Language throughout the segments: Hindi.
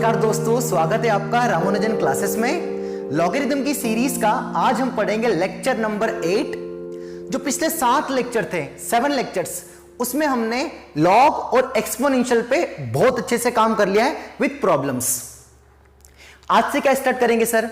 नमस्कार दोस्तों, स्वागत है आपका रामानुजन क्लासेस में। लॉगरिथम की सीरीज का आज हम पढ़ेंगे लेक्चर नंबर 8। जो पिछले 7 लेक्चर थे, 7 लेक्चर्स, उसमें हमने लॉग और एक्सपोनेंशियल पे बहुत अच्छे से काम कर लिया है विद प्रॉब्लम्स। आज से क्या स्टार्ट करेंगे सर?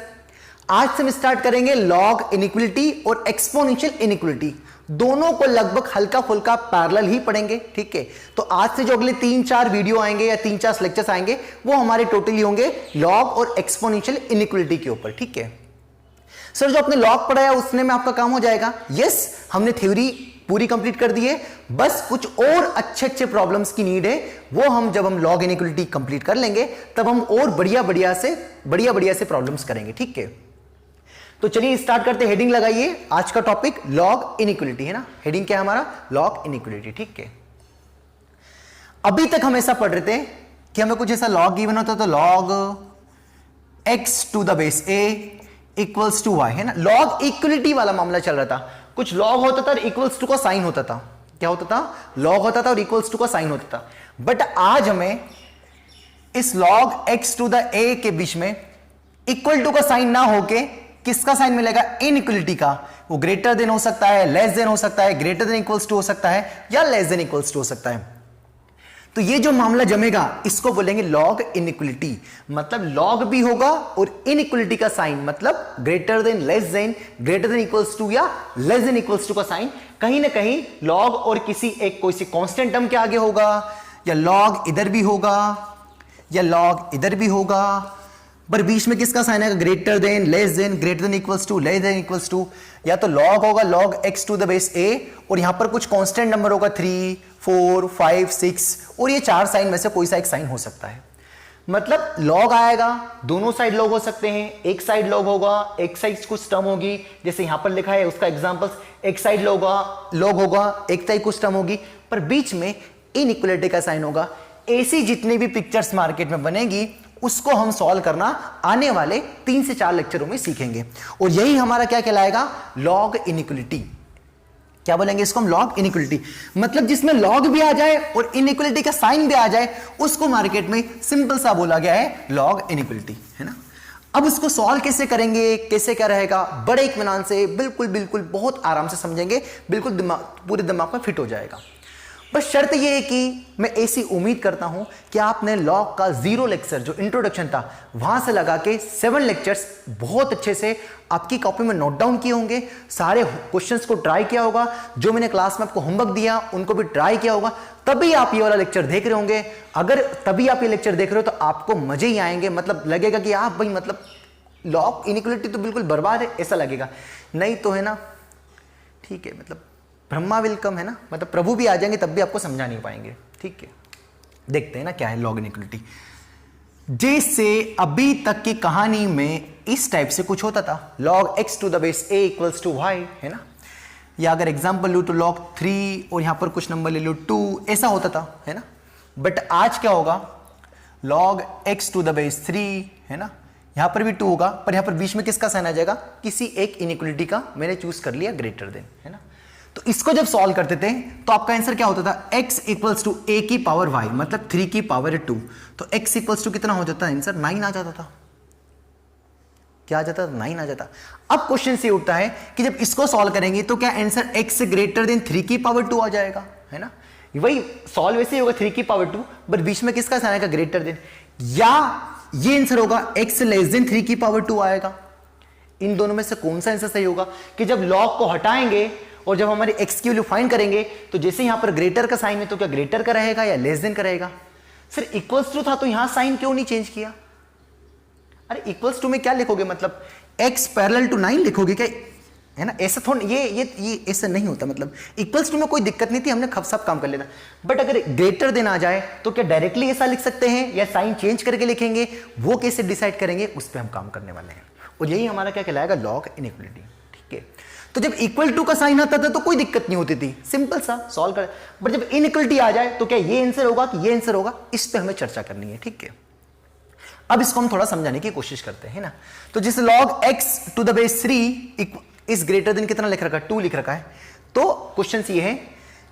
आज से हम स्टार्ट करेंगे लॉग इनइक्वालिटी और एक्सपोनेंशियल इनइक्वालिटी। दोनों को लगभग हल्का फुल्का पैरेलल ही पढ़ेंगे, ठीक है। तो आज से जो अगले 3-4 वीडियो आएंगे या 3-4 लेक्चर्स आएंगे वो हमारे टोटली होंगे लॉग और एक्सपोनेंशियल इनइक्वालिटी के ऊपर, ठीक है। सर जो आपने लॉग पढ़ाया उसने में आपका काम हो जाएगा? यस, हमने थ्योरी पूरी कंप्लीट कर दी है, बस कुछ और अच्छे अच्छे प्रॉब्लम्स की नीड है। वो हम जब हम लॉग इनइक्वालिटी कंप्लीट कर लेंगे तब हम और बढ़िया बढ़िया से प्रॉब्लम्स करेंगे, ठीक है। तो चलिए स्टार्ट करते, हेडिंग लगाइए। आज का टॉपिक लॉग इनइक्वालिटी है ना। हेडिंग क्या है हमारा? लॉग इनइक्वालिटी, ठीक है। अभी तक हम ऐसा पढ़ रहे थे कि हमें कुछ ऐसा लॉग गिवन होता तो log x to the base a equals to y, है ना। लॉग इक्वलिटी वाला मामला चल रहा था। कुछ लॉग होता था और इक्वल्स टू का साइन होता था। क्या होता था? लॉग होता था और इक्वल्स टू का साइन होता था। बट आज हमें इस log x to the a के बीच में इक्वल टू का साइन ना होके किसका साइन मिलेगा? इनइक्वालिटी का। वो ग्रेटर देन हो सकता है, लेस देन हो सकता है, ग्रेटर देन इक्वल्स टू हो सकता है या लेस देन इक्वल्स टू हो सकता है। तो ये जो मामला जमेगा इसको बोलेंगे लॉग इनइक्वालिटी। मतलब लॉग भी होगा और इनइक्वालिटी का साइन, मतलब greater than, less than, greater than equals to या लेस देन इक्वल्स टू का साइन कहीं ना कहीं लॉग और किसी एक कोई सी कांस्टेंट टर्म के आगे होगा, या लॉग इधर भी होगा या लॉग इधर भी होगा, पर बीच में किसका साइन आएगा? Greater than, less than, greater than equals to, less than equals to. या तो लॉग होगा log x to the base a और यहां पर कुछ कांस्टेंट नंबर होगा 3, 4, 5, 6 और ये 4 साइन में से कोई सा एक साइन हो सकता है। मतलब लॉग आएगा, दोनों साइड लॉग हो सकते हैं। एक साइड लॉग होगा, एक साइड कुछ टर्म होगी, जैसे यहां पर लिखा है उसका एग्जांपल्स, एक साइड लॉग होगा, एक साइड कुछ टर्म होगी, पर बीच में इनइक्वालिटी का साइन होगा। ऐसी जितनी भी पिक्चर्स मार्केट में बनेगी उसको हम सॉल्व करना आने वाले 3 से 4 लेक्चरों में सीखेंगे। और यही हमारा क्या कहलाएगा? Log inequality. क्या बोलेंगे इसको हम? Log inequality. मतलब जिसमें लॉग भी आ जाए और इनइक्वालिटी का साइन भी आ जाए उसको मार्केट में सिंपल सा बोला गया है लॉग इनइक्वालिटी, है ना। अब उसको सॉल्व कैसे करेंगे, कैसे क्या रहेगा, बड़े इत्मीनान से बिल्कुल बहुत आराम से समझेंगे, बिल्कुल पूरे दिमाग में फिट हो जाएगा। बस शर्त यह है कि मैं ऐसी उम्मीद करता हूं कि आपने लॉग का 0 लेक्चर जो इंट्रोडक्शन था वहां से लगा के 7 लेक्चर्स बहुत अच्छे से आपकी कॉपी में नोट डाउन किए होंगे, सारे क्वेश्चंस को ट्राई किया होगा, जो मैंने क्लास में आपको होमवर्क दिया उनको भी ट्राई किया होगा, तभी आप ये वाला लेक्चर देख रहे होंगे। अगर तभी आप ये लेक्चर देख रहे हो तो आपको मजे ही आएंगे। मतलब लगेगा कि आप भाई मतलब लॉग इनइक्वालिटी तो बिल्कुल बर्बाद है ऐसा लगेगा। नहीं तो है ना, ठीक है, मतलब ब्रह्मा वेलकम, है ना। मतलब प्रभु भी आ जाएंगे तब भी आपको समझा नहीं पाएंगे, ठीक है। देखते हैं ना क्या है लॉग इनइक्वालिटी। जैसे अभी तक की कहानी में इस टाइप से कुछ होता था, log x to the base a equals to y, है ना। या अगर एग्जांपल लूं तो log 3 और यहां पर कुछ नंबर ले लो 2, ऐसा होता था, है ना। बट आज क्या होगा? log x to the base 3, है ना। यहां पर भी 2 होगा, पर यहां पर बीच में किसका साइन आ जाएगा? किसी एक इनइक्वालिटी का मैंने चूज कर लिया, ग्रेटर देन, है ना। तो इसको जब सॉल्व करते थे तो आपका आंसर क्या होता था? x इक्वल्स टू a की पावर y, मतलब 3 की पावर 2। तो x इक्वल्स टू कितना हो जाता है आंसर? 9 आ जाता था। क्या आ जाता था? 9 आ जाता। अब क्वेश्चन से उठता है कि जब इसको सॉल्व करेंगे तो क्या आंसर x ग्रेटर देन 3 की पावर 2 आ जाएगा, है ना। वही सॉल्व वैसे ही होगा 3 की पावर 2, बट बीच में किसका साइन आएगा? Greater then. या ये आंसर होगा x लेस देन 3 की पावर 2 आएगा। इन दोनों में से कौन सा आंसर सही होगा? कि जब लॉग को हटाएंगे और जब हमारे x की वैल्यू फाइंड करेंगे तो जैसे यहां पर ग्रेटर का साइन है तो क्या ग्रेटर का रहेगा या लेस देन का रहेगा? सर इक्वल्स टू था तो यहां साइन क्यों नहीं चेंज किया? अरे इक्वल्स टू में क्या लिखोगे? मतलब x पैरेलल टू 9 लिखोगे क्या, है ना। ऐसा थोड़ा ये ऐसा नहीं होता। मतलब इक्वल्स टू में कोई दिक्कत नहीं थी, हमने सब काम कर लेना। बट अगर ग्रेटर देन आ जाए तो क्या डायरेक्टली ऐसा लिख सकते हैं या साइन चेंज करके लिखेंगे? वो कैसे डिसाइड करेंगे उस पर हम काम करने वाले हैं। और यही हमारा क्या कहलाएगा? लॉग इनइक्वालिटी, ठीक है। तो जब इक्वल टू का साइन आता था तो कोई दिक्कत नहीं होती थी, सिंपल सा सॉल्व कर। बट जब इनइक्वालिटी आ जाए तो क्या ये आंसर होगा कि ये आंसर होगा? इस पे हमें चर्चा करनी है, ठीक है। अब इसको हम थोड़ा समझाने की कोशिश करते हैं ना। तो जैसे log x to the base 3 is greater than कितना लिख रखा है? 2 लिख रखा है। तो क्वेश्चन ये है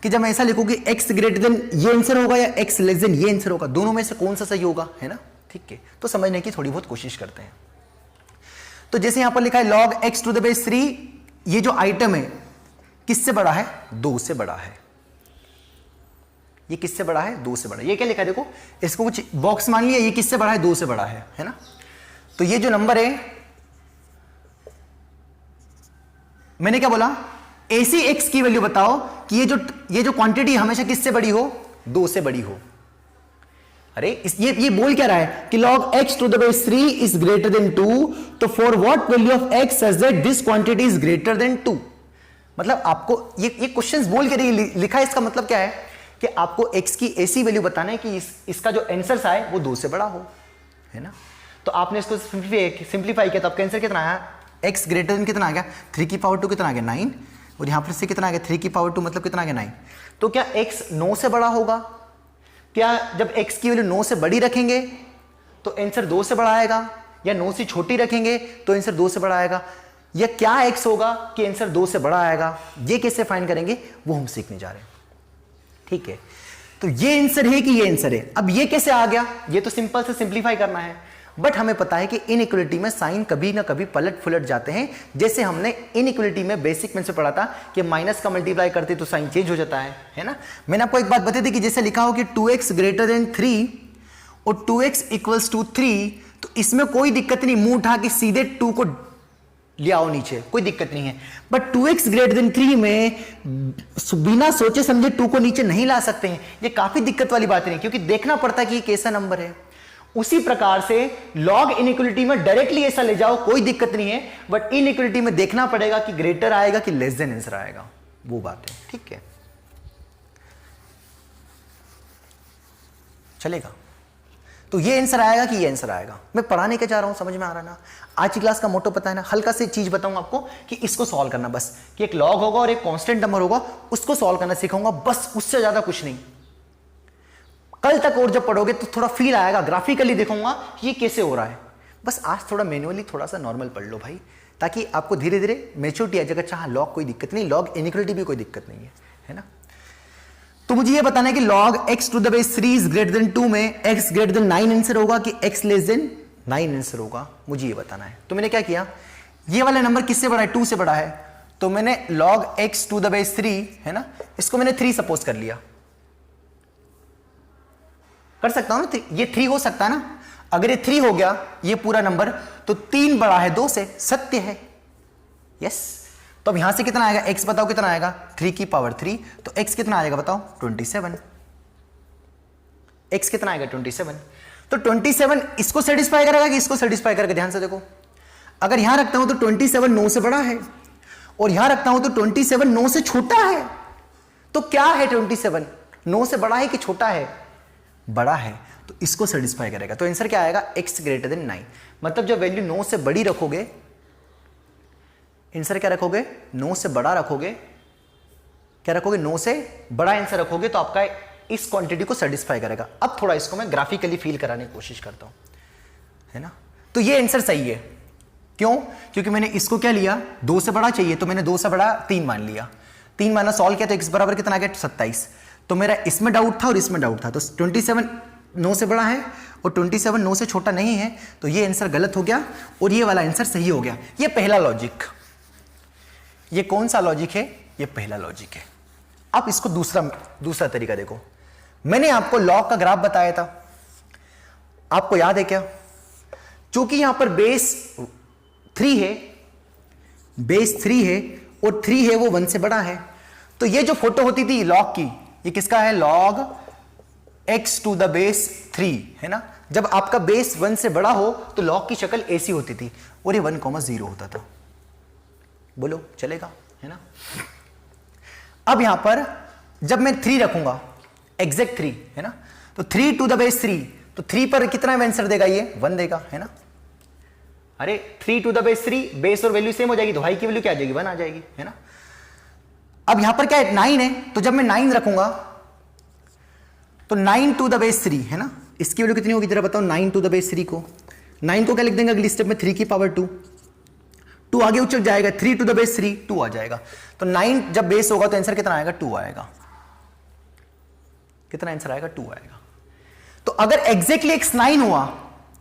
कि जब मैं ऐसा लिखूंगी x ग्रेटर देन ये आंसर होगा या x लेस देन ये आंसर होगा, दोनों में से कौन सा सही होगा, है ना। ठीक है, तो समझने की थोड़ी बहुत कोशिश करते हैं। तो जैसे यहां पर लिखा है log x to the base 3, ये जो आइटम है किससे बड़ा है? 2 से बड़ा है। ये किससे बड़ा है? 2 से बड़ा। ये क्या लिखा है देखो, इसको कुछ बॉक्स मान लिया, ये किससे बड़ा है? 2 से बड़ा है ना। तो ये जो नंबर है, मैंने क्या बोला, ऐसी x की वैल्यू बताओ कि ये जो क्वांटिटी हमेशा किससे बड़ी हो? 2 से बड़ी हो। अरे ये बोल क्या रहा है कि log x to the base 3 is greater than 2, तो for what value of x such that this quantity is greater than 2। मतलब आपको ये क्वेश्चंस बोल के लिखा है, इसका मतलब क्या है कि आपको x की ऐसी वैल्यू बताना है कि इसका जो आंसर आए वो 2 से बड़ा हो, है ना। तो आपने इसको सिंप्लीफाई किया तो आपका आंसर कितना आया? x ग्रेटर देन कितना आ गया? 3 की पावर 2 कितना आ गया? 9। और यहां पर से कितना आ गया? 3 की पावर 2 मतलब कितना आ गया? 9। तो क्या x 9 से बड़ा होगा? क्या जब x की वैल्यू 9 से बड़ी रखेंगे तो आंसर 2 से बड़ा आएगा, या 9 से छोटी रखेंगे तो आंसर 2 से बड़ा आएगा, या क्या x होगा कि आंसर 2 से बड़ा आएगा? ये कैसे फाइंड करेंगे वो हम सीखने जा रहे हैं, ठीक है। तो ये आंसर है कि ये आंसर है। अब ये कैसे आ गया? ये तो सिंपल से सिंप्लीफाई करना है, बट हमें पता है कि इनइक्वालिटी में साइन कभी ना कभी पलट फुलट जाते हैं। जैसे हमने इनइक्वालिटी में बेसिक में से पढ़ा था कि माइनस का मल्टीप्लाई करते तो साइन चेंज हो जाता है ना। मैंने आपको एक बात बता दी कि जैसे लिखा हो कि 2x ग्रेटर देन 3 और 2x इक्वल्स टू 3, तो इसमें कोई दिक्कत नहीं, मुंह उठा के सीधे 2 को ले आओ नीचे, कोई दिक्कत नहीं है। बट 2x ग्रेटर देन 3 में बिना सोचे समझे 2 को नीचे नहीं ला सकते हैं। ये काफी दिक्कत वाली बात नहीं, क्योंकि देखना पड़ता है कि ये कैसा नंबर है। उसी प्रकार से लॉग इनइक्वालिटी में डायरेक्टली ऐसा ले जाओ, कोई दिक्कत नहीं है, बट इनइक्वालिटी में देखना पड़ेगा कि ग्रेटर आएगा कि लेस देन आंसर आएगा, वो बात है, ठीक है। चलेगा? तो ये आंसर आएगा कि ये आंसर आएगा। मैं पढ़ाने के जा रहा हूं, समझ में आ रहा ना? आज की क्लास का मोटो पता है ना, हल्का सी चीज बताऊंगा आपको कि इसको सॉल्व करना, बस कि एक लॉग होगा और एक कांस्टेंट नंबर होगा, उसको सॉल्व करना सिखाऊंगा, बस, उससे ज्यादा कुछ नहीं। कल तक और जब पढ़ोगे तो थोड़ा फील आएगा, ग्राफिकली देखूंगा ये कैसे हो रहा है। बस आज थोड़ा मैनुअली थोड़ा सा नॉर्मल पढ़ लो भाई, ताकि आपको धीरे धीरे मैच्योरिटी आ जाएगा। चाहे लॉग कोई दिक्कत नहीं, लॉग इनइक्वालिटी भी कोई दिक्कत नहीं है ना। तो मुझे ये बताना है कि log x to the base 3 is greater than 2 में x ग्रेटर देन 9 आंसर होगा कि x लेस देन 9 आंसर होगा, मुझे ये बताना है। तो मैंने क्या किया, ये वाला नंबर किससे बड़ा है? 2 से बड़ा है, तो मैंने log x to the base 3 है ना, इसको मैंने 3 सपोज कर लिया। कर सकता हूं ना, ये 3 हो सकता है ना। अगर ये 3 हो गया ये पूरा नंबर, तो 3 बड़ा है 2 से, सत्य है, यस। तो अब यहां से कितना आएगा? x बताओ कितना आएगा? 3 की पावर 3, तो x कितना आएगा बताओ? 27। x कितना आएगा? 27। तो 27 इसको सेटिस्फाई करेगा कि इसको सेटिस्फाई करेगा? ध्यान से देखो, अगर यहां रखता हूं तो 27 9 से बड़ा है, और यहां रखता हूं तो 27 9 से छोटा है। तो क्या है 27? 9 से बड़ा है कि छोटा है? बड़ा है, तो इसको सेटिस्फाई करेगा। तो आंसर क्या आएगा? x greater then 9। मतलब जब वैल्यू 9 से बड़ी रखोगे, आंसर क्या रखोगे? 9 से बड़ा रखोगे, क्या रखोगे? 9 से बड़ा आंसर रखोगे, तो आपका इस क्वांटिटी को सेटिस्फाई करेगा। अब थोड़ा इसको मैं ग्राफिकली फील कराने की कोशिश करता हूं, है ना। तो ये आंसर सही है, क्यों? क्योंकि मैंने इसको क्या लिया? 2 से बड़ा चाहिए, तो मैंने 2 से बड़ा 3 मान लिया। 3 माना सॉल्व किया तो x बराबर कितना आ गया? 27। तो मेरा इसमें डाउट था और इसमें डाउट था, तो 27 9 से बड़ा है और 27 9 से छोटा नहीं है, तो ये आंसर गलत हो गया और ये वाला आंसर सही हो गया। ये पहला लॉजिक। ये कौन सा लॉजिक है? ये पहला लॉजिक है। अब इसको दूसरा तरीका देखो। मैंने आपको लॉग का ग्राफ बताया था, आपको याद है क्या? चूंकि यहां पर बेस 3 है, बेस 3 है और 3 है वो 1 से बड़ा है, तो ये जो फोटो होती थी लॉग की, ये किसका है? log x to the base 3 है ना। जब आपका बेस 1 से बड़ा हो तो log की शक्ल ऐसी होती थी और ये 1,0 होता था। बोलो चलेगा, है ना। अब यहां पर जब मैं 3 रखूंगा, एग्जैक्ट 3 है ना, तो 3 टू द बेस 3, तो 3 पर कितना आंसर देगा? ये 1 देगा, है ना। अरे 3 टू द बेस 3, बेस और वैल्यू सेम हो जाएगी, तो y की वैल्यू क्या आ जाएगी? 1 आ जाएगी, है ना। अब यहां पर क्या है? 9 है, तो जब मैं 9 रखूंगा तो 9 टू द बेस 3 है ना, इसकी वैल्यू कितनी होगी जरा बताओ? 9 टू द बेस 3 को, 9 को क्या लिख देंगे अगली स्टेप में? 3 की पावर 2, 2 आगे उचल जाएगा, 3 टू द बेस 3 2 आ जाएगा। तो 9 जब बेस होगा तो आंसर कितना आएगा? 2 आएगा। कितना आंसर आएगा? 2 आएगा। तो अगर एग्जैक्टली x 9 हुआ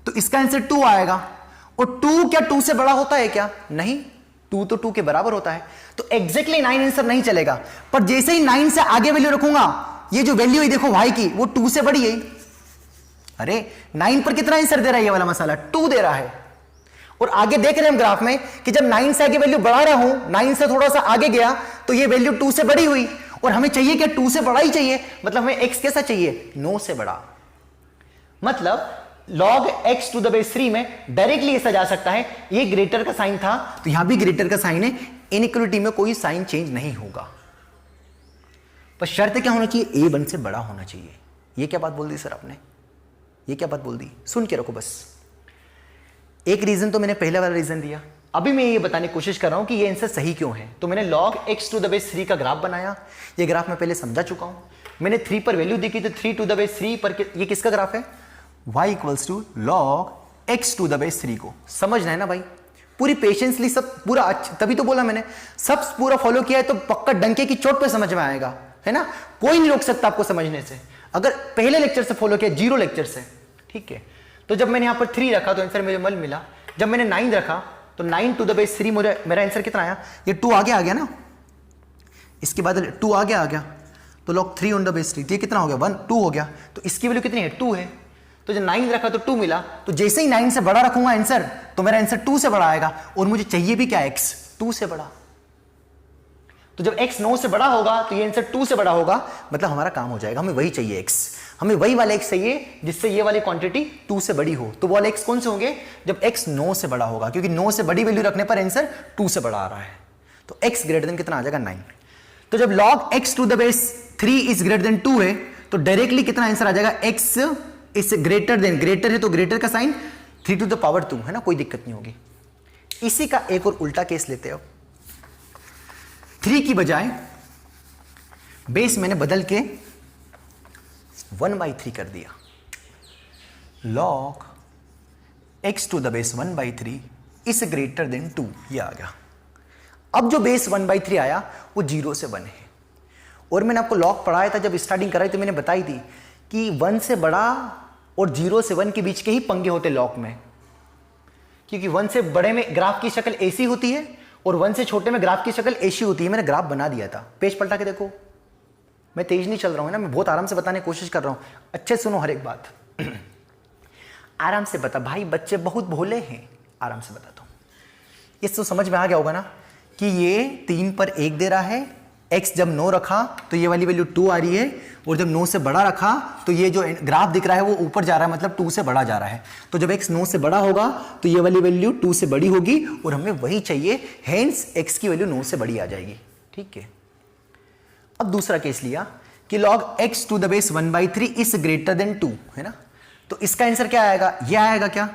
तो इसका आंसर 2 आएगा। और 2 क्या 2 से बड़ा होता है क्या? नहीं, 2 तो 2 के बराबर होता है। तो एग्जैक्टली 9 आंसर नहीं चलेगा, पर जैसे ही 9 से आगे वैल्यू रखूंगा, ये जो वैल्यू है देखो y की, वो 2 से बड़ी है। अरे 9 पर कितना आंसर दे रहा है ये वाला मसाला? 2 दे रहा है। और आगे देख रहे हैं हम ग्राफ में कि जब 9 से आगे वैल्यू बढ़ा रहा हूं, 9 से थोड़ा सा आगे गया तो ये वैल्यू 2 से बड़ी हुई। और हमें चाहिए क्या? 2 से बड़ा ही चाहिए, मतलब हमें x कैसा चाहिए? 9 से बड़ा। मतलब log x to the base 3 में डायरेक्टली ऐसा जा सकता है, ये ग्रेटर का साइन था तो यहां भी ग्रेटर का साइन है, इनइक्वालिटी में कोई साइन चेंज नहीं होगा। पर शर्त क्या होना चाहिए? a 1 से बड़ा होना चाहिए। ये क्या बात बोल दी सर आपने? ये क्या बात बोल दी? सुन के रखो बस। एक रीजन तो मैंने पहले वाला रीजन दिया, अभी मैं ये बताने की कोशिश कर रहा हूं कि ये आंसर सही क्यों है। तो मैंने log x to the base 3 का ग्राफ बनाया, ये ग्राफ मैं पहले समझा चुका हूं। मैंने 3 पर वैल्यू देखी तो 3 टू द बेस 3 पर ये किसका ग्राफ है? y equals to log x to the base 3 को समझना है ना भाई, पूरी पेशेंसली सब पूरा अच्छा, तभी तो बोला मैंने सब पूरा फॉलो किया है तो पक्का डंके की चोट पे समझ में आएगा, है ना? कोई नहीं रोक सकता आपको समझने से, अगर पहले लेक्चर से फॉलो किया, 0 लेक्चर से, ठीक है। तो जब मैंने यहां पर 3 रखा तो आंसर मुझे मल मिला, जब मैंने 9 रखा तो 9 टू द बेस 3 मेरा आंसर कितना आया? ये 2 आगे आ गया ना, इसके बाद 2 आगे आ गया तो log 3 ऑन द बेस 3, ये कितना हो गया? 1, 2 हो गया। तो इसकी वैल्यू कितनी है? 2 है। तो जब 9 रखा तो 2 मिला, तो जैसे ही 9 से बड़ा रखूंगा आंसर तो मेरा आंसर 2 से बड़ा आएगा, और मुझे चाहिए भी क्या? x 2 से बड़ा। तो जब x 9 से बड़ा होगा तो ये आंसर 2 से बड़ा होगा, मतलब हमारा काम हो जाएगा। हमें वही चाहिए x, हमें वही वाला x चाहिए जिससे ये वाली क्वांटिटी 2 से बड़ी हो। तो वो वाले x कौन से होंगे? जब x 9 से बड़ा होगा, क्योंकि 9 से बड़ी वैल्यू रखने पर आंसर 2 से बड़ा आ रहा है। तो x ग्रेटर देन कितना आ जाएगा? 9। तो जब log x to the base 3 is greater than 2 है तो डायरेक्टली कितना आंसर आ जाएगा? x is greater than, greater है तो ग्रेटर का साइन 3 टू द पावर 2, है ना, कोई दिक्कत नहीं होगी। इसी का एक और उल्टा केस लेते हो, 3 की बजाय बेस मैंने बदल के 1/3 कर दिया, log x to the base 1/3 is greater than 2, ये आ गया। अब जो बेस 1/3 आया वो 0 से 1 है, और मैंने आपको log पढ़ाया था जब स्टार्टिंग कराई तो मैंने बताई थी कि 1 से बड़ा और 0 से 1 के बीच के ही पंगे होते log में, क्योंकि 1 से बड़े में ग्राफ की शक्ल ऐसी होती है और 1 से छोटे में ग्राफ की शक्ल ऐसी होती है। मैंने ग्राफ बना दिया था, पेज पलटा के देखो, मैं तेज नहीं चल रहा हूं ना, मैं बहुत आराम से बताने की कोशिश कर रहा हूं। अच्छे सुनो हर एक बात आराम से बता भाई, बच्चे बहुत भोले हैं, आराम से बताता हूं। ये तो समझ में आ गया होगा ना कि ये 3 पर 1 दे रहा है, x जब 9 रखा तो ये वाली वैल्यू 2 आ रही है, और जब 9 से बड़ा रखा तो ये जो ग्राफ दिख रहा है वो ऊपर जा रहा है, मतलब 2 से बड़ा जा रहा है। तो जब x 9 से बड़ा होगा तो ये वाली वैल्यू 2 से बड़ी होगी, और हमें वही चाहिए, हेंस x की वैल्यू 9 से बड़ी आ जाएगी, ठीक है। अब दूसरा केस लिया कि log x to the base 1/3 is greater than 2, है ना, तो इसका आंसर क्या आएगा? ये आएगा क्या?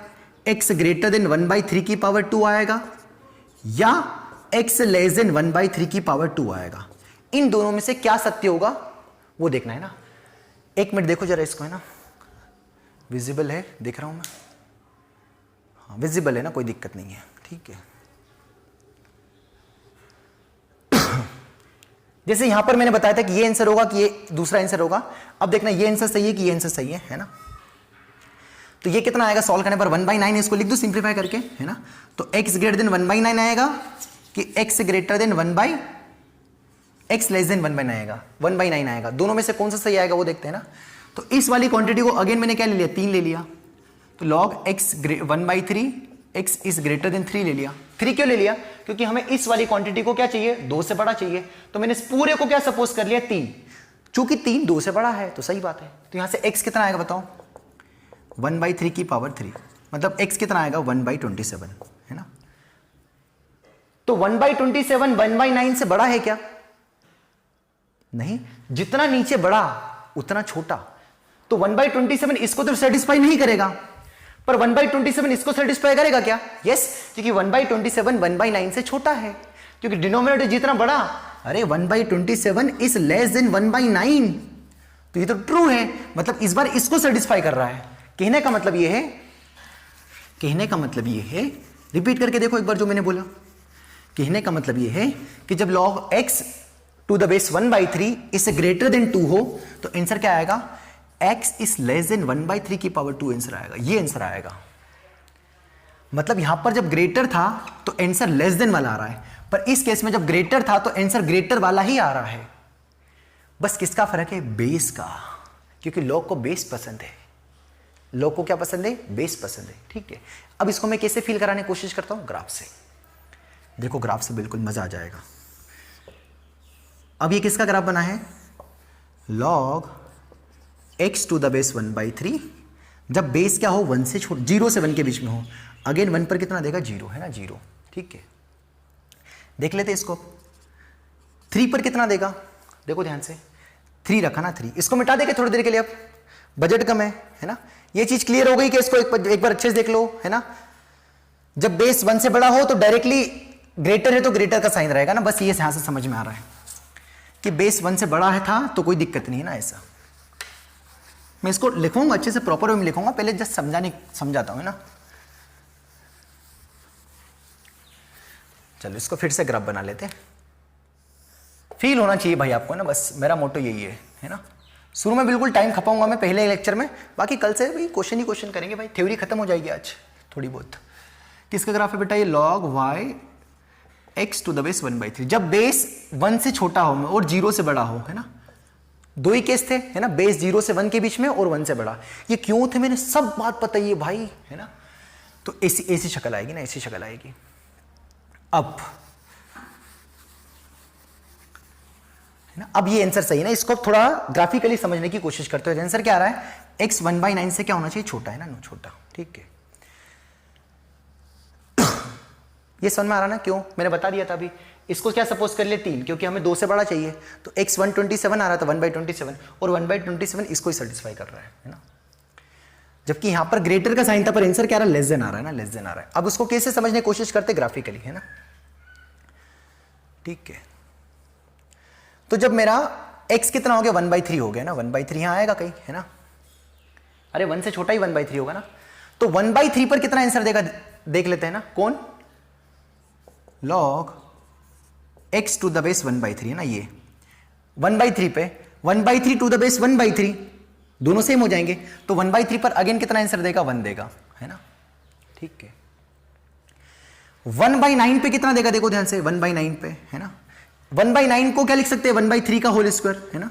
x ग्रेटर देन 1/3 की पावर 2 आएगा, या x लेस देन 1/3 की पावर 2 आएगा। इन दोनों में से क्या सत्य होगा वो देखना है ना। एक मिनट देखो जरा इसको, है ना, विजिबल है, देख रहा हूं मैं, हाँ विजिबल है ना, कोई दिक्कत नहीं है, ठीक है। जैसे यहां पर मैंने बताया था कि ये आंसर होगा कि ये दूसरा आंसर होगा, अब देखना ये आंसर सही है कि ये आंसर सही है ना। तो ये कितना आएगा सॉल्व करने पर? 1/9, इसको लिख दो सिंप्लीफाई करके, है ना। तो x ग्रेटर देन 1/9 आएगा कि x greater than x less then 1/9 आएगा? 1/9 आएगा। दोनों में से कौन सा सही आएगा वो देखते हैं ना। तो इस वाली क्वांटिटी को अगेन मैंने क्या ले लिया? 3 ले लिया, तो log x 1/3 x is greater than 3 ले लिया। 3 क्यों ले लिया? क्योंकि हमें इस वाली क्वांटिटी को क्या चाहिए? 2 से बड़ा चाहिए, तो मैंने इस पूरे को क्या सपोज कर लिया? 3। चूंकि 3 2 से बड़ा है तो सही बात है। तो यहां से x कितना आएगा बताओ? 1/3 की पावर 3, मतलब x कितना आएगा? 1/27, है ना। तो 1/27 1/9 से बड़ा है क्या? नहीं, जितना नीचे बड़ा उतना छोटा। तो 1/27 इसको तो सेटिस्फाई नहीं करेगा, पर 1/27 इसको सेटिस्फाई करेगा क्या? यस, क्योंकि 1/27 1/9 से छोटा है, क्योंकि डिनोमिनेटर जितना बड़ा, अरे 1/27 इज लेस देन 1/9, तो ये तो ट्रू है, मतलब इस बार इसको सेटिस्फाई कर रहा है। कहने का मतलब ये है, रिपीट करके देखो एक बार जो मैंने बोला। कहने का मतलब ये है कि जब log x to the base 1/3 is greater than 2 हो तो आंसर क्या आएगा? x इज लेस देन 1/3 की पावर 2 आंसर आएगा, ये आंसर आएगा। मतलब यहां पर जब ग्रेटर था तो आंसर लेस देन वाला आ रहा है, पर इस केस में जब ग्रेटर था तो आंसर ग्रेटर वाला ही आ रहा है। बस किसका फर्क है? बेस का, क्योंकि लोग को बेस पसंद है। लोग को क्या पसंद है? बेस पसंद है। ठीक है, अब इसको मैं कैसे फील कराने की कोशिश करता हूं? ग्राफ से। देखो ग्राफ से बिल्कुल मजा आ जाएगा। अब ये किसका ग्राफ बना है? log x to the base 1/3, जब बेस क्या हो? 1 से छोटा, 0 से 1 के बीच में हो। अगेन 1 पर कितना देगा? 0 है ना, 0। ठीक है, देख लेते इसको। 3 पर कितना देगा? देखो ध्यान से, 3 रखा ना, 3। इसको मिटा देंगे थोड़ी देर के लिए, अब बजट कम है ना। ये चीज क्लियर हो गई कि इसको एक बार अच्छे से देख लो, है ना। जब बेस 1 से बड़ा हो तो डायरेक्टली ग्रेटर है तो ग्रेटर का साइन रहेगा ना। बस ये यहां से समझ में आ रहा है कि बेस 1 से बड़ा है था तो कोई दिक्कत नहीं है ना। ऐसा मैं इसको लिखूंगा अच्छे से, प्रॉपर वे में लिखूंगा, पहले जस्ट समझाता हूं, है ना। चलो इसको फिर से ग्राफ बना लेते हैं। फील होना चाहिए भाई आपको ना, बस मेरा मोटो यही है ना। शुरू में बिल्कुल टाइम खपाऊंगा मैं पहले लेक्चर में, बाकी कल से भाई क्वेश्चन ही क्वेश्चन करेंगे भाई, थ्योरी खत्म हो जाएगी आज थोड़ी बहुत। किसका ग्राफ है बेटा? ये log y x to the base 1/3, जब बेस 1 से छोटा हो और 0 से बड़ा हो, है ना। दो ही केस थे, है ना, बेस 0 से 1 के बीच में और 1 से बड़ा। ये क्यों थे मैंने सब बात पता ही है भाई, है ना। तो ऐसी शक्ल आएगी ना, ऐसी शक्ल आएगी। अब है ना, अब ये आंसर सही है ना। इसको थोड़ा ग्राफिकली समझने की कोशिश करते हो। आंसर क्या आ रहा है? x 1/9 से क्या होना चाहिए? छोटा, है ना, छोटा। ठीक है, ये समझ में आ रहा ना क्यों? मैंने बता दिया था अभी। इसको क्या सपोज कर ले? 3, क्योंकि हमें 2 से बड़ा चाहिए। तो x 127 आ रहा था, 1/27, और 1/27 इसको ही सेटिस्फाई कर रहा है ना। जबकि यहां पर ग्रेटर का साइन था, पर आंसर क्या आ रहा है? लेस देन आ रहा है ना, लेस देन आ रहा है। अब उसको कैसे समझने की कोशिश करते? ग्राफिकली, है ना। ठीक है, तो जब मेरा x कितना हो गया? 1/3 हो गया ना। 1/3 यहां आएगा कहीं, है ना। अरे 1 से छोटा ही 1/3 होगा ना। तो 1/3 पर कितना आंसर देगा? देख लेते हैं ना। कौन? log x to the base 1/3, है ना। ये 1/3 पे 1/3 टू द बेस 1/3 दोनों सेम हो जाएंगे। तो 1/3 पर अगेन कितना आंसर देगा? 1 देगा, है ना। ठीक है, 1/9 पे कितना देगा? देखो ध्यान से, 1/9 पे, है ना। 1/9 को क्या लिख सकते हैं? 1/3 का होल स्क्वायर, है ना।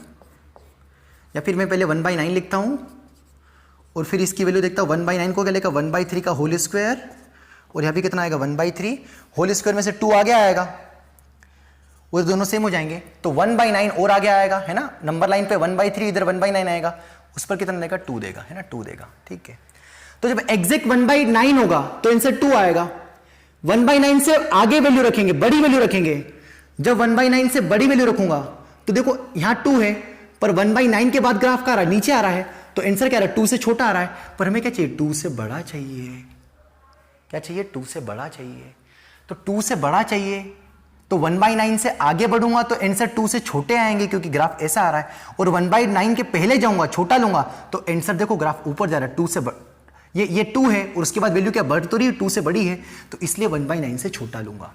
या फिर मैं पहले 1/9 लिखता हूं और फिर इसकी वैल्यू देखता हूं। 1/9 को क्या लेगा? 1/3 का होल स्क्वायर, और यहां भी कितना आएगा? 1/3 होल स्क्वायर में से 2 आगे आएगा, वो दोनों सेम हो जाएंगे। तो 1/9 और आगे आएगा, है ना। नंबर लाइन पे 1/3, इधर 1/9 आएगा, उस पर कितना देगा? 2 देगा, है ना, 2 देगा। ठीक है, तो जब एग्जैक्ट 1/9 होगा तो आंसर 2 आएगा। 1/9 से आगे वैल्यू रखेंगे, बड़ी वैल्यू रखेंगे। जब 1/9 से बड़ी वैल्यू रखूंगा तो देखो यहां 2 है, पर 1/9 के बाद ग्राफ का आ रहा है, नीचे आ रहा है, तो आंसर क्या आ रहा है? 2 से छोटा आ रहा है। पर हमें क्या चाहिए? 2 से बड़ा चाहिए। क्या चाहिए? 2 से बड़ा चाहिए। तो 2 से बड़ा चाहिए तो 1/9 से आगे बढ़ूंगा तो आंसर 2 से छोटे आएंगे, क्योंकि ग्राफ ऐसा आ रहा है। और 1/9 के पहले जाऊंगा, छोटा लूंगा, तो आंसर देखो ग्राफ ऊपर जा रहा है। 2 से ये 2 है और उसके बाद वैल्यू क्या बढ़ तो रही है? 2 से बड़ी है, तो इसलिए 1/9 से छोटा लूंगा,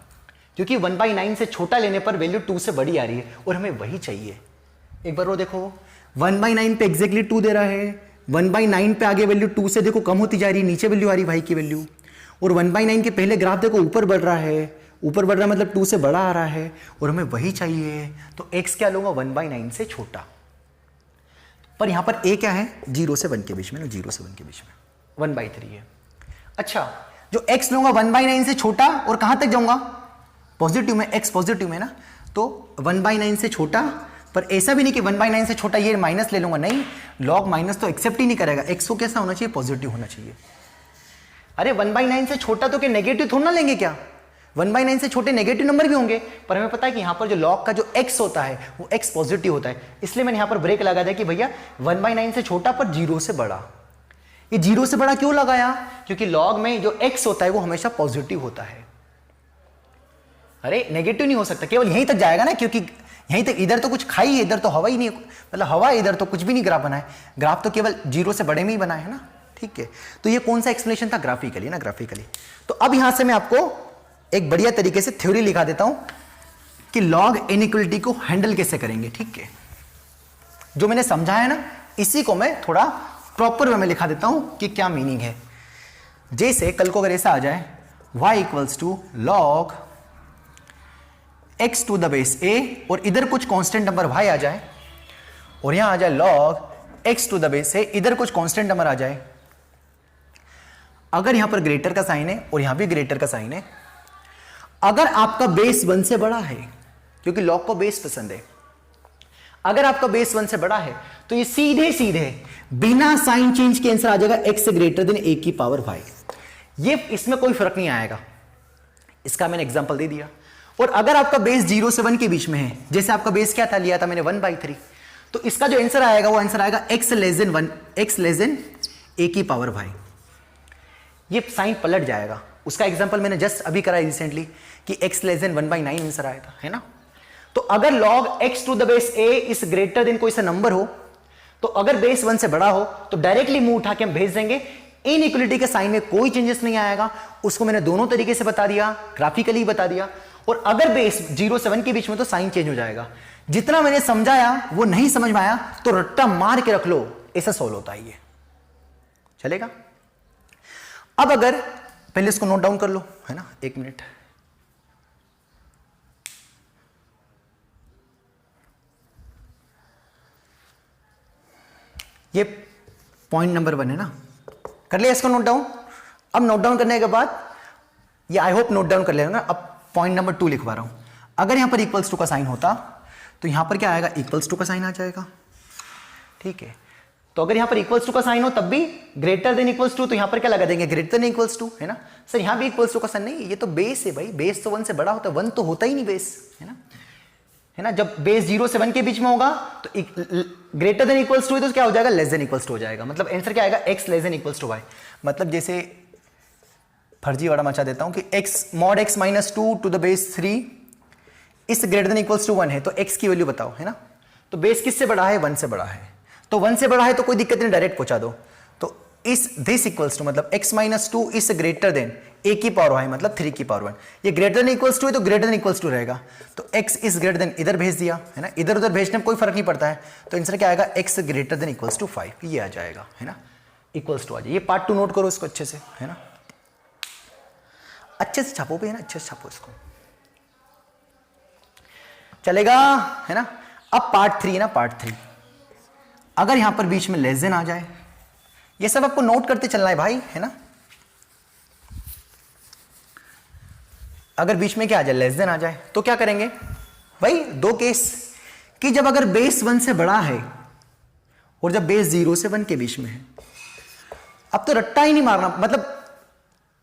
क्योंकि 1/9 से छोटा लेने पर वैल्यू 2 से बड़ी आ रही है और हमें वही चाहिए। एक बार वो देखो, 1/9 पे एग्जैक्टली 2 दे रहा है, 1/9 पे आगे वैल्यू 2 से देखो कम होती जा रही है, नीचे वैल्यू आ रही है भाई की वैल्यू। और 1/9 के पहले ग्राफ देखो ऊपर बढ़ रहा है, ऊपर बढ़ रहा है मतलब 2 से बड़ा आ रहा है और हमें वही चाहिए। तो x क्या लूंगा? 1/9 से छोटा। पर यहां पर a क्या है? 0 से 1 के बीच में ना, 0 से 1 के बीच में 1/3 है। अच्छा, जो x लूंगा 1/9 से छोटा, और कहां तक जाऊंगा? पॉजिटिव में, x पॉजिटिव में ना, तो 1/9 से छोटा। पर ऐसा भी नहीं कि 1/9 से छोटा ये माइनस ले लूंगा, नहीं, log माइनस तो एक्सेप्ट ही नहीं करेगा। x को कैसा होना चाहिए? पॉजिटिव होना चाहिए। अरे 1/9 से छोटा तो क्या नेगेटिव थोड़ा ना लेंगे क्या? 1/9 से छोटे नेगेटिव नंबर भी होंगे, पर हमें पता है कि यहां पर जो log का जो x होता है वो x पॉजिटिव होता है। इसलिए मैंने यहां पर ब्रेक लगा दिया कि भैया 1/9 से छोटा पर 0 से बड़ा। ये 0 से बड़ा क्यों लगाया? क्योंकि log में जो x होता है वो हमेशा पॉजिटिव होता है। अरे नेगेटिव नहीं हो सकता, केवल यहीं तक जाएगा ना, क्योंकि यहीं तक, इधर तो कुछ खाई है, इधर तो हवा ही नहीं, मतलब हवा, इधर तो कुछ भी नहीं ग्राफ बना है। ग्राफ तो केवल 0 से बड़े में ही बना है ना। ठीक है, तो ये कौन सा एक्सप्लेनेशन था? ग्राफिकली ना, ग्राफिकली। तो अब यहां से मैं आपको एक बढ़िया तरीके से थ्योरी लिखा देता हूं कि लॉग इनइक्वलिटी को हैंडल कैसे करेंगे। ठीक है, जो मैंने समझाया ना, इसी को मैं थोड़ा प्रॉपर वे में लिखा देता हूं कि क्या मीनिंग है। जैसे कल को अगर ऐसा आ जाए y equals to log x to the base a और इधर कुछ कांस्टेंट नंबर y आ जाए और यहां आ जाए log x to the base a, इधर कुछ कांस्टेंट नंबर आ जाए, अगर यहां पर ग्रेटर का साइन है और यहां भी ग्रेटर का साइन है, अगर आपका बेस 1 से बड़ा है, क्योंकि लॉग को बेस पसंद है, अगर आपका बेस 1 से बड़ा है तो ये सीधे सीधे बिना साइन चेंज के आंसर आ जाएगा x ग्रेटर देन a की पावर y। ये इसमें कोई फर्क नहीं आएगा, इसका मैंने एग्जांपल दे दिया। और अगर आपका बेस 0 से 1 के बीच में है, जैसे आपका बेस क्या था, लिया था मैंने 1/3, तो इसका जो आंसर आएगा वो आंसर आएगा x less then 1, x less then a की पावर y। ये साइन पलट जाएगा। उसका एग्जांपल मैंने जस्ट अभी करा रिसेंटली कि x लेस देन 1/9 आंसर आया था, है ना। तो अगर log x to the base a is greater than कोई सा नंबर हो, तो अगर बेस 1 से बड़ा हो तो डायरेक्टली मुंह उठा के हम भेज देंगे, इनइक्वलिटी के साइन में कोई चेंजेस नहीं आएगा। उसको मैंने दोनों तरीके से बता दिया, ग्राफिकली बता दिया। और अगर बेस 0 से 1 के बीच में तो साइन चेंज हो जाएगा। जितना मैंने समझाया वो नहीं समझ में आया तो रट्टा मार के रख लो, ऐसा सोल्व होता है ये, चलेगा। अब अगर पहले इसको नोट डाउन कर लो, है ना, 1 मिनट। ये पॉइंट नंबर 1 है ना, कर लिया इसको नोट डाउन। अब नोट डाउन करने के बाद ये आई होप नोट डाउन कर लेगा। अब पॉइंट नंबर 2 लिखवा रहा हूं। अगर यहां पर इक्वल्स टू का साइन होता तो यहां पर क्या आएगा, इक्वल्स टू का साइन आ जाएगा, ठीक है। तो अगर यहां पर इक्वल्स टू का साइन हो तब भी ग्रेटर देन इक्वल्स टू, तो यहां पर क्या लगा देंगे, ग्रेटर देन इक्वल्स टू, है ना। सर यहां भी इक्वल्स टू का साइन नहीं, ये तो बेस है भाई, बेस तो 1 से बड़ा होता है, 1 तो होता ही नहीं बेस, है ना, है ना। जब बेस 0 से 1 के बीच में होगा तो ग्रेटर देन इक्वल्स टू है तो क्या हो जाएगा, लेस देन इक्वल्स टू हो जाएगा। मतलब आंसर क्या आएगा, x less than equals to y। मतलब जैसे फर्जी वाला मचा देता हूं कि x mod x minus 2 to the base 3 is greater than equals to 1 है, तो x की वैल्यू बताओ, है ना। तो बेस किससे बड़ा है, 1 से बड़ा है, तो 1 से बड़ा है तो कोई दिक्कत नहीं, डायरेक्ट पहुंचा दो। तो इस दिस इक्वल्स टू मतलब x माइनस 2 इस ग्रेटर देन a की पावर y मतलब 3 की पावर 1, ये ग्रेटर देन इक्वल्स टू है तो ग्रेटर देन इक्वल्स टू रहेगा। तो x इज ग्रेटर देन इधर भेज दिया, है ना, इधर उधर भेजने में कोई फर्क नहीं पड़ता है। तो आंसर क्या आएगा, x greater than equals to 5, ये आ जाएगा, है ना, इक्वल्स टू आ जाए। ये पार्ट 2 नोट करो इसको अच्छे से, है ना, अच्छे से छापो भी, है ना, अच्छे से छापो इसको, चलेगा, है ना। अब पार्ट 3 है ना, पार्ट 3 अगर यहां पर बीच में लेस देन आ जाए, ये सब आपको नोट करते चलना है भाई, है ना। अगर बीच में क्या आ जाए, लेस देन आ जाए, तो क्या करेंगे भाई, 2 केस कि जब अगर बेस 1 से बड़ा है और जब बेस 0 से 1 के बीच में है। अब तो रट्टा ही नहीं मारना, मतलब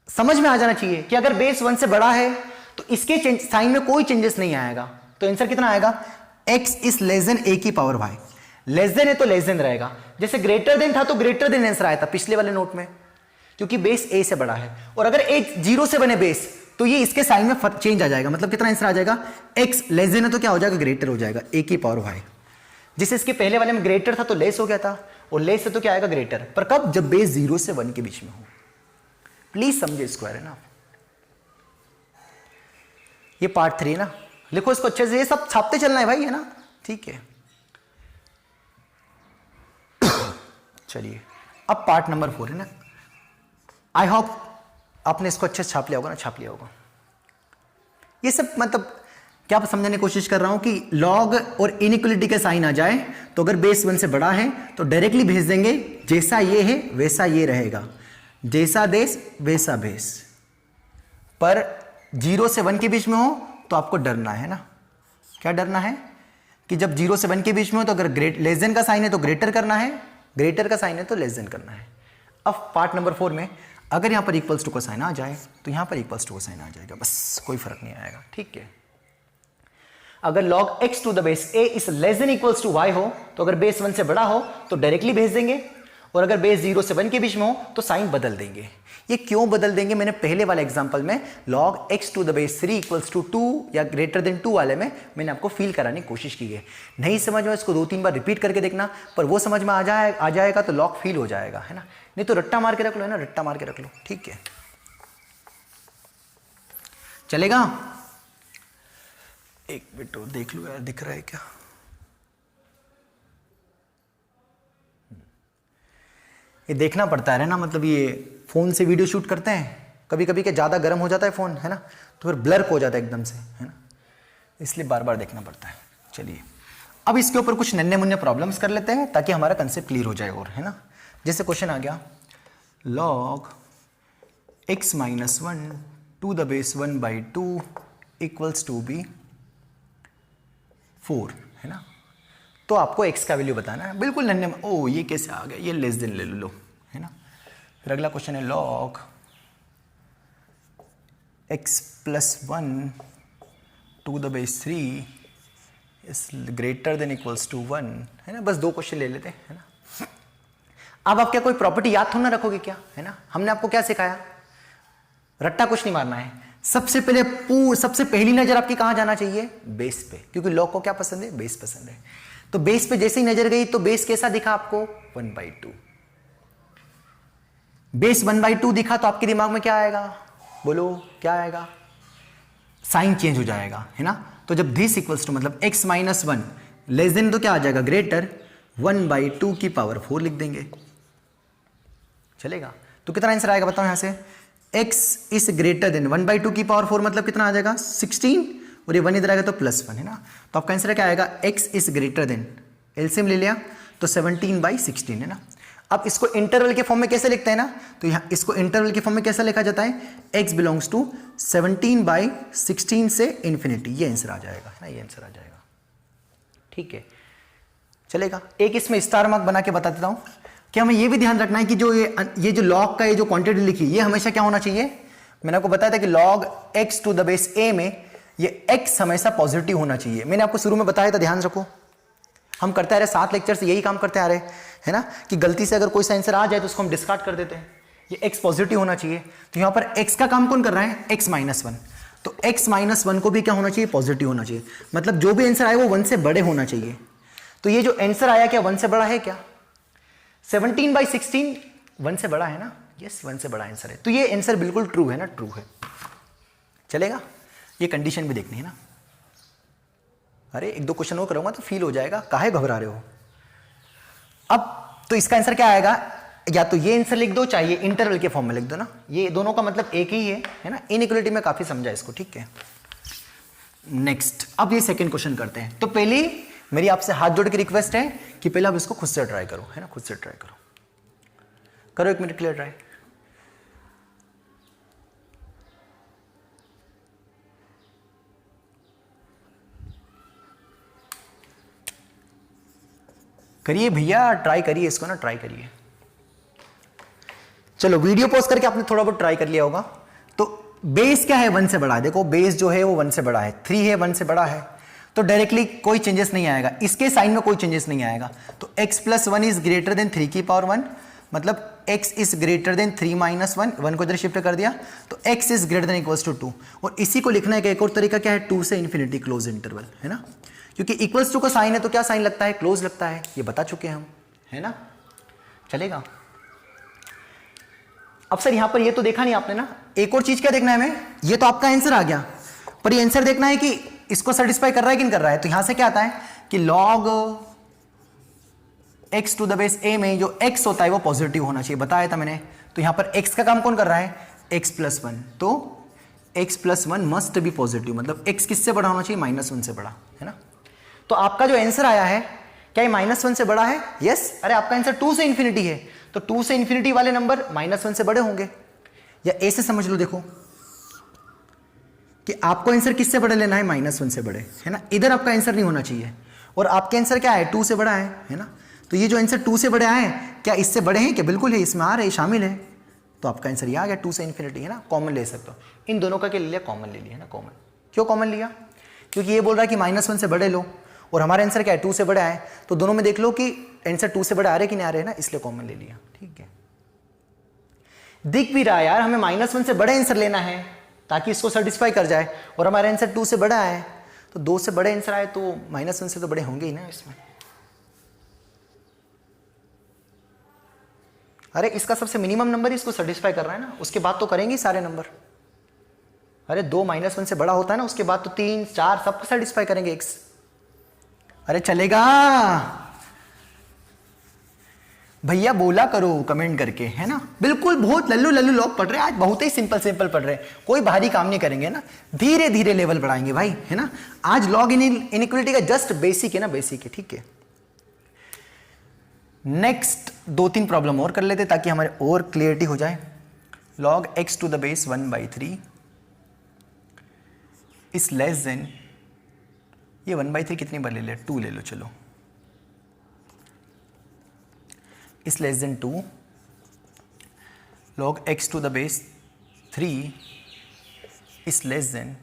समझ में आ जाना चाहिए कि अगर बेस 1 से बड़ा है तो इसके साइन में कोई चेंजेस नहीं आएगा। तो आंसर कितना आएगा, x is less then a की पावर y। लेस देन है तो लेस देन रहेगा, जैसे ग्रेटर देन था तो ग्रेटर देन आंसर आया था पिछले वाले नोट में, क्योंकि बेस a से बड़ा है। और अगर a 0 से बने बेस तो ये इसके साइन में चेंज आ जाएगा। मतलब कितना आंसर आ जाएगा, x लेस देन है तो क्या हो जाएगा, ग्रेटर हो जाएगा, a की पावर y। जिसे इसके पहले वाले में ग्रेटर था तो लेस हो गया था, और लेस है तो क्या आएगा, ग्रेटर। पर कब, जब बेस 0 से 1 के बीच में हो। प्लीज समझे स्क्वायर, है ना। ये पार्ट 3 है ना, लिखो इसको अच्छे से, ये सब छापते चलना है भाई, है ना, ठीक है। चलिए अब पार्ट नंबर 4 है ना। आई होप आपने इसको अच्छे से छाप लिया होगा ना, छाप लिया होगा। ये सब मतलब क्या समझाने की कोशिश कर रहा हूं कि लॉग और इनइक्वलिटी का साइन आ जाए तो अगर बेस 1 से बड़ा है तो डायरेक्टली भेज देंगे, जैसा ये है वैसा ये रहेगा, जैसा देश वैसा भेस। पर 0 से 1 के बीच में हो तो आपको डरना है ना, क्या डरना है कि जब 0 से 1 के बीच में हो तो अगर लेस देन का साइन है तो ग्रेटर करना है, ग्रेटर का साइन है तो लेस देन करना है। अब पार्ट नंबर 4 में अगर यहां पर इक्वल्स टू का साइन आ जाए तो यहां पर इक्वल्स टू का साइन आ जाएगा, बस कोई फर्क नहीं आएगा, ठीक है। अगर log x to the base a is less than equals to y हो तो अगर बेस 1 से बड़ा हो तो डायरेक्टली भेज देंगे, और अगर बेस 0 से 1 के बीच में हो तो साइन बदल देंगे। ये क्यों बदल देंगे, मैंने पहले वाले एग्जांपल में log x to the base 3 equals to 2 या ग्रेटर देन 2 वाले में मैंने आपको फील कराने की कोशिश की है। नहीं समझ में, इसको 2-3 बार रिपीट करके देखना, पर वो समझ में आ जाएगा तो लॉग फील हो जाएगा, है ना। नहीं तो रट्टा मार के रख लो, है ना, रट्टा मार के रख लो, ठीक है, चलेगा। एक मिनट देख लो यार, दिख रहा है क्या। ये देखना पड़ता है ना, मतलब ये फ़ोन से वीडियो शूट करते हैं, कभी कभी क्या ज़्यादा गर्म हो जाता है फ़ोन, है ना, तो फिर ब्लर हो जाता है एकदम से, है ना, इसलिए बार बार देखना पड़ता है। चलिए अब इसके ऊपर कुछ नन्हे मुन्ने प्रॉब्लम्स कर लेते हैं ताकि हमारा कंसेप्ट क्लियर हो जाए और, है ना। जैसे क्वेश्चन आ गया log x minus 1 to the base 1/2 equals to be 4, है ना। तो आपको x का वैल्यू बताना है, बिल्कुल नन्हे। ओ ये कैसे आ गया, ये लेस देन ले लो, है ना। फिर अगला क्वेश्चन है log x plus 1 to the base 3 is greater than equals to 1, है ना। बस 2 क्वेश्चन ले लेते हैं, है ना। अब आप क्या कोई प्रॉपर्टी याद थोड़ा ना रखोगे क्या, है ना। हमने आपको क्या सिखाया, रट्टा कुछ नहीं मारना है। सबसे पहली नजर आपकी कहां जाना चाहिए, बेस पे, क्योंकि लॉग को क्या पसंद है, बेस पसंद है। तो बेस पे जैसे ही नजर गई तो बेस कैसा दिखा आपको, 1/2। बेस 1/2 दिखा तो आपके दिमाग में क्या आएगा, बोलो क्या आएगा, साइन चेंज हो जाएगा, है ना। तो जब दिस इक्वल्स टू मतलब x माइनस 1 लेस देन तो क्या आ जाएगा, ग्रेटर 1/2 की पावर 4 लिख देंगे, चलेगा। तो कितना आंसर आएगा बताओ यहां से, x इज ग्रेटर देन 1/2 की पावर 4 मतलब कितना आ जाएगा 16, और ये 1 इधर आएगा तो +1, है ना। तो आपका आंसर क्या आएगा, x is greater then, LCM ले लिया तो 17/16, है ना। अब इसको इंटरवल के फॉर्म में कैसे लिखते हैं ना, तो यहाँ इसको इंटरवल के फॉर्म में कैसे लिखा जाता है, x बिलोंग्स टू 17/16 से इन्फिनिटी, ये आंसर आ जाएगा, है ना, ये आंसर आ जाएगा, ठीक है, चलेगा। एक इसमें स्टार मार्क बना के बता देता हूँ कि हमें ये भी ध्यान रखना है कि जो ये जो लॉग का ये जो क्वांटिटी लिखी ये हमेशा क्या होना चाहिए, मैंने आपको बताया था कि log x to the base a में ये x हमेशा पॉजिटिव होना चाहिए। मैंने आपको शुरू में बताया था, ध्यान रखो, हम करते आ रहे 7 लेक्चर से यही काम करते आ रहे, है ना, कि गलती से अगर कोई सा आंसर आ जाए तो उसको हम डिस्कार्ड कर देते हैं। ये x पॉजिटिव होना चाहिए, तो यहां पर x का काम कौन कर रहा है, x माइनस 1, तो x माइनस 1 को भी क्या होना चाहिए, पॉजिटिव होना चाहिए, मतलब जो भी आंसर आए वो 1 से बड़े होना चाहिए। तो ये जो आंसर आया क्या 1 से बड़ा है क्या, 17/16 1 से बड़ा है ना, यस 1 से बड़ा आंसर है, तो ये आंसर बिल्कुल ट्रू है ना, ट्रू है, चलेगा। ये कंडीशन भी देखनी है ना। अरे 1-2 क्वेश्चन और करूंगा तो फील हो जाएगा, काहे घबरा रहे हो। अब तो इसका आंसर क्या आएगा, या तो ये आंसर लिख दो, चाहे इंटरवल के फॉर्म में लिख दो ना, ये दोनों का मतलब एक ही है ना। इनइक्वालिटी में काफी समझा इसको, ठीक है। नेक्स्ट अब ये सेकंड क्वेश्चन करते हैं। तो पहले मेरी आपसे हाथ जोड़ के रिक्वेस्ट है कि पहले आप इसको खुद से ट्राई करो, है ना, खुद से ट्राई करो, करो 1 मिनट के लिए ट्राई। करिए भैया, ट्राई करिए इसको ना, ट्राई करिए। चलो वीडियो पॉज करके आपने थोड़ा बहुत ट्राई कर लिया होगा। तो बेस क्या है, 1 से बड़ा है, देखो बेस जो है वो 1 से बड़ा है, 3 है 1 से बड़ा है, तो डायरेक्टली कोई चेंजेस नहीं आएगा, इसके साइन में कोई चेंजेस नहीं आएगा। तो x plus 1 is greater than 3 की पावर 1, मतलब x is greater than 3 minus 1, 1 को इधर शिफ्ट कर दिया तो x is greater than equals to 2। और इसी को लिखने का एक और तरीका क्या है, 2 से इन्फिनिटी क्लोज इंटरवल, है ना, क्योंकि इक्वल्स टू का साइन है तो क्या साइन लगता है, क्लोज लगता है, ये बता चुके हैं हम, है ना, चलेगा। अब सर यहां पर ये तो देखा नहीं आपने ना, एक और चीज क्या देखना है हमें, ये तो आपका आंसर आ गया, पर ये आंसर देखना है कि इसको सेटिस्फाई कर रहा है कि नहीं कर रहा है। तो यहां से क्या आता है कि log x to the base a में जो x होता है वो पॉजिटिव होना चाहिए, बताया था मैंने। तो यहां पर x का काम कौन कर रहा है, x प्लस 1, तो x plus 1 must be positive, मतलब x किससे बड़ा होना चाहिए, -1 से बड़ा, है ना। तो आपका जो आंसर आया है क्या ये -1 से बड़ा है, यस। अरे आपका आंसर 2 से इन्फिनिटी है, तो 2 से इन्फिनिटी वाले नंबर -1 से बड़े होंगे, या ऐसे समझ लो, देखो कि आपको आंसर किससे बड़े लेना है, -1 से बड़े, है ना। इधर आपका आंसर नहीं होना चाहिए, और आपके आंसर क्या है, 2 से बड़ा है ना। तो ये जो आंसर 2 से बड़े आए क्या इससे बड़े हैं, क्या बिल्कुल है, इसमें आ रहे शामिल है, तो आपका आंसर ये आ गया 2 से इन्फिनिटी, है ना। कॉमन ले सकते हो, इन दोनों का क्या ले लिया, कॉमन ले लिया, है ना। कॉमन क्यों कॉमन लिया, क्योंकि ये बोल रहा है कि -1 से बड़े लो, और हमारा आंसर क्या है 2 से बड़े आए, तो दोनों में देख लो कि आंसर 2 से बड़े आ रहे कि नहीं आ रहे, ना, इसलिए कॉमन ले लिया, ठीक है। दिख भी रहा है यार, हमें -1 से बड़े आंसर लेना है ताकि इसको सेटिस्फाई कर जाए, और हमारा आंसर 2 से बड़ा है, तो 2 से बड़े आंसर आए तो -1 से तो बड़े होंगे ही ना इसमें। अरे इसका सबसे मिनिमम नंबर इसको सेटिस्फाई कर रहा है ना, उसके बाद तो करेंगे सारे नंबर। अरे 2 -1 से बड़ा होता है ना, उसके बाद तो 3 4 सबको सेटिस्फाई करेंगे x। अरे चलेगा, भैया बोला करो कमेंट करके, है ना। बिल्कुल बहुत लल्लू लल्लू लोग पढ़ रहे हैं आज, बहुत ही सिंपल सिंपल पढ़ रहे हैं, कोई भारी काम नहीं करेंगे ना, धीरे धीरे लेवल बढ़ाएंगे भाई, है ना। आज लॉग इनइक्वालिटी का जस्ट बेसिक है ना, बेसिक है, ठीक है। नेक्स्ट 2-3 प्रॉब्लम और कर लेते ताकि हमारे और क्लियरिटी हो जाए। Log x to the base 1/3 is less than, ये 1/3 कितनी बार ले ले, 2 ले लो, चलो, is less than 2, log x to the base 3 is less than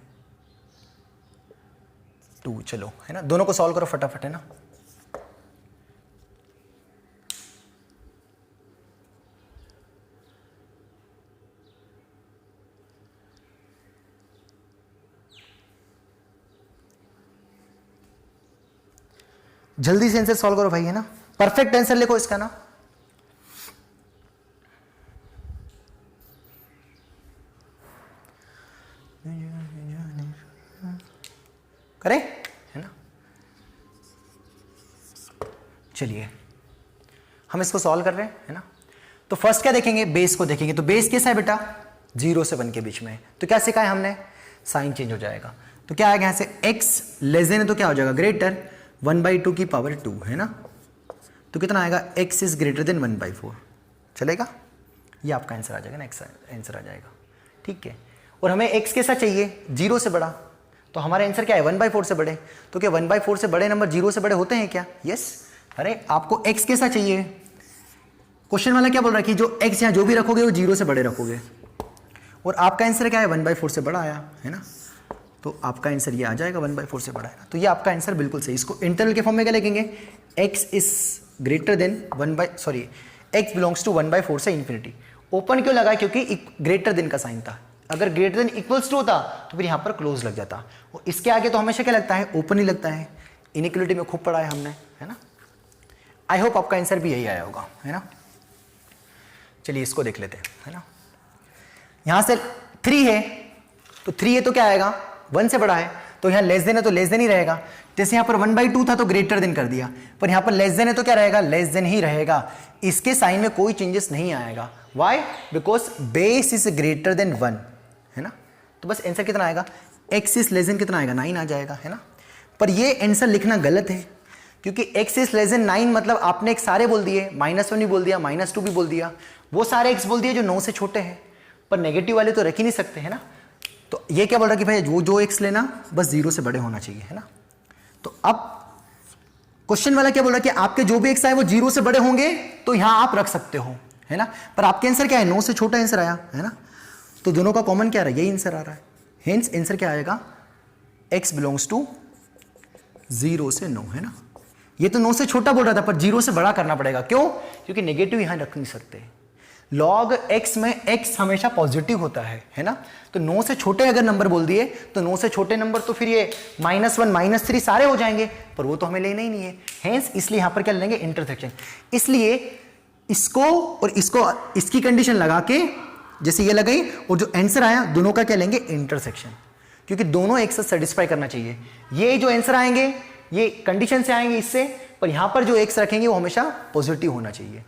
2, चलो, है ना। दोनों को सॉल्व करो फटाफट, है ना। जल्दी से आंसर सॉल्व करो भाई, है ना। परफेक्ट आंसर लिखो इसका ना। करें, है ना। चलिए हम इसको सॉल्व कर रहे हैं, है ना। तो फर्स्ट क्या देखेंगे, बेस को देखेंगे। तो बेस कैसा है बेटा, 0 से 1 के बीच में। तो क्या सिखाया हमने, साइन चेंज हो जाएगा। तो क्या आएगा यहां से, x लेस देन है तो क्या हो जाएगा, ग्रेटर 1/2 की पावर 2, है ना। तो कितना आएगा, x इज ग्रेटर देन 1/4, चलेगा। ये आपका आंसर आ जाएगा ना, आंसर आ जाएगा, ठीक है। और हमें x कैसा चाहिए, 0 से बड़ा। तो हमारा आंसर क्या है, 1/4 से बड़े। तो क्या 1/4 से बड़े नंबर 0 से बड़े होते हैं क्या, यस। अरे आपको x कैसा चाहिए, क्वेश्चन वाला क्या बोल रहा है कि जो x यहाँ जो भी रखोगे वो 0 से बड़े रखोगे। और आपका आंसर क्या है, 1/4 से बड़ा आया, है ना। तो आपका आंसर ये आ जाएगा, 1/4 से बड़ा है ना। तो ये आपका आंसर बिल्कुल सही। इसको इंटरवल के फॉर्म में क्या लिखेंगे, x is greater than x belongs to 1/4 से इन्फिनिटी। ओपन क्यों लगा, क्योंकि ग्रेटर देन का साइन था। अगर ग्रेटर देन इक्वल्स टू होता तो फिर यहां पर क्लोज लग जाता। और इसके आगे तो हमेशा क्या लगता है, ओपन ही लगता है। इनइक्वालिटी में खूब पढ़ा है हमने, है ना। आई होप आपका आंसर भी यही आया होगा, है ना। चलिए इसको देख लेते हैं, है ना। यहां से 3 है, तो 3 है तो क्या आएगा, 1 से बड़ा है। तो यहां लेस देन है तो लेस देन ही रहेगा। जैसे यहां पर 1/2 था तो ग्रेटर देन कर दिया, पर यहां पर लेस देन है तो क्या रहेगा, लेस देन ही रहेगा। इसके साइन में कोई चेंजेस नहीं आएगा। Why, because base is greater than 1, है ना। तो बस आंसर कितना आएगा, x इज लेस देन कितना आएगा, 9 आ जाएगा, है ना। पर ये आंसर लिखना गलत है, क्योंकि x इज लेस देन 9 मतलब आपने एक सारे बोल दिए, -1 भी बोल दिया, -2 भी बोल दिया, वो सारे x बोल दिए जो 9 से छोटे हैं। पर नेगेटिव वाले तो रख ही नहीं सकते, है ना। तो ये क्या बोल रहा है कि भाई जो x लेना बस 0 से बड़े होना चाहिए, है ना। तो अब क्वेश्चन वाला क्या बोल रहा है कि आपके जो भी x आए वो 0 से बड़े होंगे, तो यहां आप रख सकते हो, है ना। पर आपके आंसर क्या है, 9 से छोटा आंसर आया, है ना। तो दोनों का कॉमन क्या आ रहा है, यही आंसर आ रहा है। हेंस आंसर क्या आएगा, x बिलोंग्स टू 0 से 9, है ना। ये तो 9 से छोटा बोल रहा था, पर 0 से बड़ा करना पड़ेगा। क्यों, क्योंकि नेगेटिव यहां रख नहीं सकते। लॉग x में x हमेशा पॉजिटिव होता है ना। तो 9 से छोटे अगर नंबर बोल दिए तो 9 से छोटे नंबर तो फिर ये -1 -3 सारे हो जाएंगे, पर वो तो हमें लेना ही नहीं है। हेंस इसलिए यहां पर क्या लेंगे, इंटरसेक्शन। इसलिए इसको और इसको, इसकी कंडीशन लगा के जैसे ये लगाई, और जो आंसर आया दोनों का क्या लेंगे, इंटरसेक्शन। क्योंकि दोनों एक साथ सेटिस्फाई करना चाहिए। ये जो आंसर आएंगे ये कंडीशन से आएंगे इससे, पर यहां पर जो एक्स रखेंगे वो हमेशा पॉजिटिव होना चाहिए।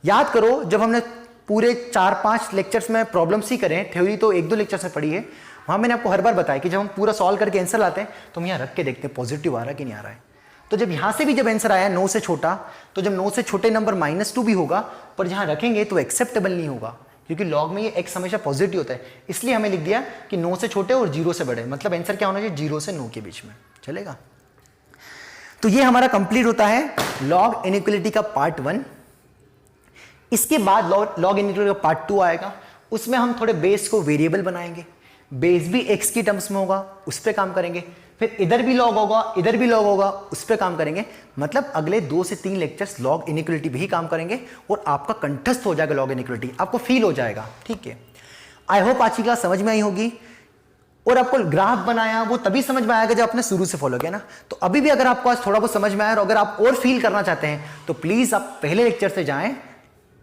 याद करो जब हमने पूरे 4-5 लेक्चर्स में प्रॉब्लम्स ही करें, थ्योरी तो 1-2 लेक्चर्स में पढ़ी है, वहां मैंने आपको हर बार बताया कि जब हम पूरा सॉल्व करके आंसर लाते हैं तो हम यहाँ रख के देखते हैं पॉजिटिव आ रहा है कि नहीं आ रहा है। तो जब यहां से भी जब आंसर आया 9 से छोटा, तो जब 9 से छोटे नंबर -2 भी होगा, पर जहां रखेंगे तो एक्सेप्टेबल नहीं होगा, क्योंकि लॉग में ये x हमेशा पॉजिटिव होता है। इसलिए हमें लिख दिया कि 9 से छोटे और 0 से बड़े, मतलब आंसर क्या होना चाहिए, 0 से 9 के बीच में, चलेगा। तो ये हमारा कंप्लीट होता है लॉग इनइक्वालिटी का पार्ट 1। इसके बाद लॉग इनइक्वालिटी का पार्ट 2 आएगा, उसमें हम थोड़े बेस को वेरिएबल बनाएंगे। बेस भी x की टर्म्स में होगा, उस पर काम करेंगे। फिर इधर भी लॉग होगा, इधर भी लॉग होगा, उस पर काम करेंगे। मतलब अगले 2 से 3 लेक्चर्स लॉग इनइक्वालिटी भी ही काम करेंगे, और आपका कंठस्थ हो जाएगा लॉग इनइक्वालिटी, आपको फील हो जाएगा, ठीक है। आई होप आज की क्लास समझ में आई होगी। और आपको ग्राफ बनाया वो तभी समझ में आएगा जब आपने शुरू से फॉलो किया ना। तो अभी भी अगर आपको आज थोड़ा बहुत समझ में आया, और अगर आप और फील करना चाहते हैं तो प्लीज आप पहले लेक्चर से जाएं,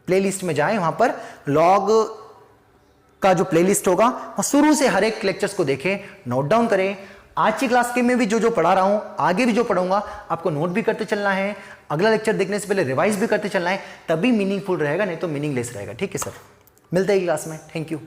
प्लेलिस्ट में जाएं, वहां पर लॉग का जो प्लेलिस्ट होगा वहां शुरू से हर एक लेक्चर्स को देखें, नोट डाउन करें। आज की क्लास के में भी जो पढ़ा रहा हूं, आगे भी जो पढ़ाऊंगा, आपको नोट भी करते चलना है, अगला लेक्चर देखने से पहले रिवाइज भी करते चलना है, तभी मीनिंगफुल रहेगा, नहीं तो मीनिंगलेस रहेगा। ठीक है सर, मिलते हैं क्लास में। Thank you.